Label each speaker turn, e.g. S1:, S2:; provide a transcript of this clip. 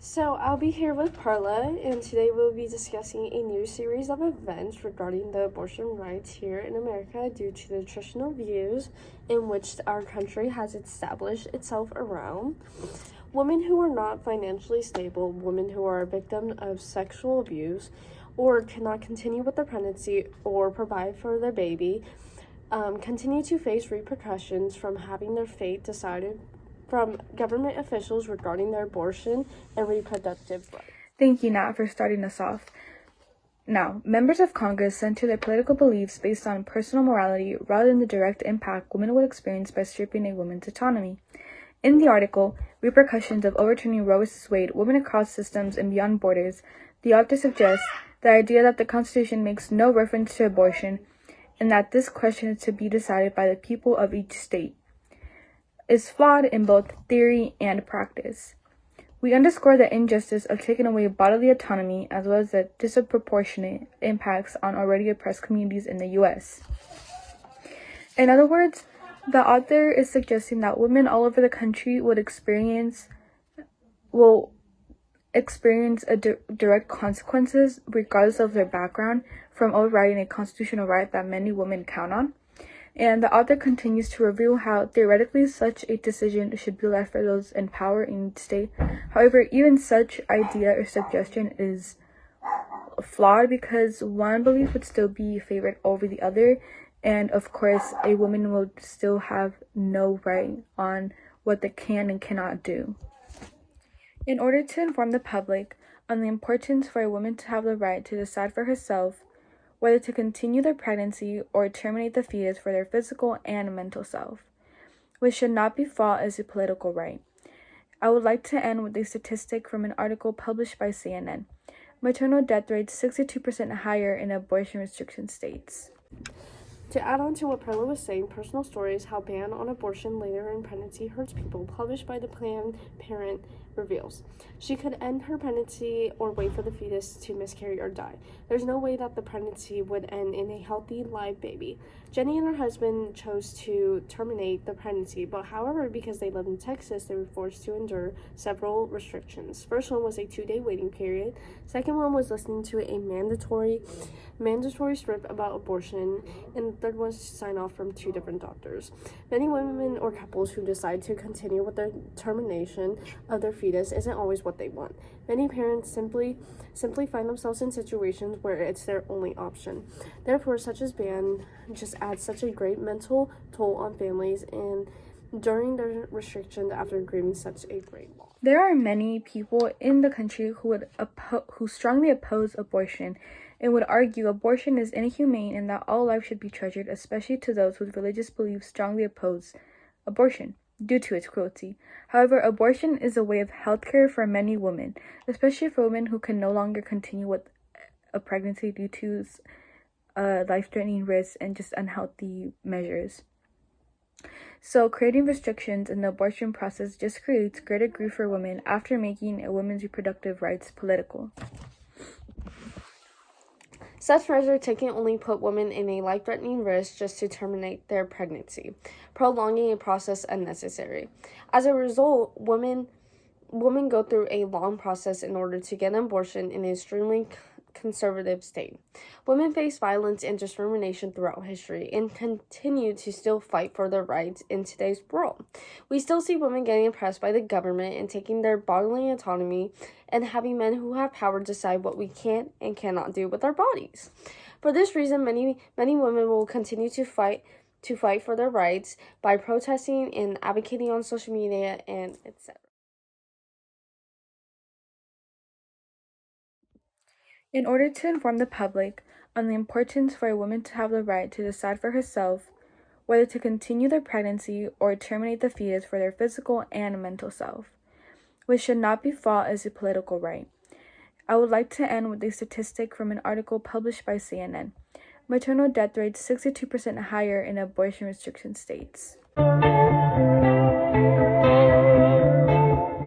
S1: So, I'll be here with Parla, and today we'll be discussing a new series of events regarding the abortion rights here in America due to the traditional views in which our country has established itself around. Women who are not financially stable, women who are a victim of sexual abuse, or cannot continue with their pregnancy or provide for their baby, continue to face repercussions from having their fate decided from government officials regarding their abortion and reproductive rights.
S2: Thank you, Nat, for starting us off. Now, members of Congress center their political beliefs based on personal morality rather than the direct impact women would experience by stripping a woman's autonomy. In the article, Repercussions of Overturning Roe v. Wade, Women Across Systems and Beyond Borders, the author suggests the idea that the Constitution makes no reference to abortion and that this question is to be decided by the people of each state is flawed in both theory and practice. We underscore the injustice of taking away bodily autonomy as well as the disproportionate impacts on already oppressed communities in the U.S. In other words, the author is suggesting that women all over the country will experience direct consequences regardless of their background from overriding a constitutional right that many women count on. And the author continues to reveal how theoretically such a decision should be left for those in power in each state. However, even such idea or suggestion is flawed because one belief would still be favored over the other, and of course a woman will still have no right on what they can and cannot do. In order to inform the public on the importance for a woman to have the right to decide for herself whether to continue their pregnancy or terminate the fetus for their physical and mental self, which should not be fought as a political right. I would like to end with a statistic from an article published by CNN. Maternal death rates 62% higher in abortion restriction states.
S1: To add on to what Perla was saying, personal stories, how ban on abortion later in pregnancy hurts people, published by the Planned Parent reveals. She could end her pregnancy or wait for the fetus to miscarry or die. There's no way that the pregnancy would end in a healthy live baby. Jenny and her husband chose to terminate the pregnancy, but however, because they lived in Texas, they were forced to endure several restrictions. First one was a 2-day waiting period. Second one was listening to a mandatory script about abortion, and the third was to sign off from 2 different doctors. Many women or couples who decide to continue with the termination of their fetus isn't always what they want. Many parents simply find themselves in situations where it's their only option. Therefore, such a ban just adds such a great mental toll on families and during their restriction after grieving such a great loss.
S2: There are many people in the country who strongly oppose abortion and would argue abortion is inhumane and that all life should be treasured, especially to those whose religious beliefs strongly oppose abortion due to its cruelty. However, abortion is a way of healthcare for many women, especially for women who can no longer continue with a pregnancy due to life-threatening risks and just unhealthy measures. So creating restrictions in the abortion process just creates greater grief for women after making a woman's reproductive rights political.
S1: Such measure taken only put women in a life-threatening risk just to terminate their pregnancy, prolonging a process unnecessary. As a result, women go through a long process in order to get an abortion in an extremely conservative state. Women face violence and discrimination throughout history and continue to still fight for their rights in today's world. We still see women getting oppressed by the government and taking their bodily autonomy and having men who have power decide what we can and cannot do with our bodies. For this reason, many women will continue to fight for their rights by protesting and advocating on social media and etc.
S2: In order to inform the public on the importance for a woman to have the right to decide for herself whether to continue their pregnancy or terminate the fetus for their physical and mental self, which should not be fought as a political right. I would like to end with a statistic from an article published by CNN. Maternal death rates 62% higher in abortion restriction states.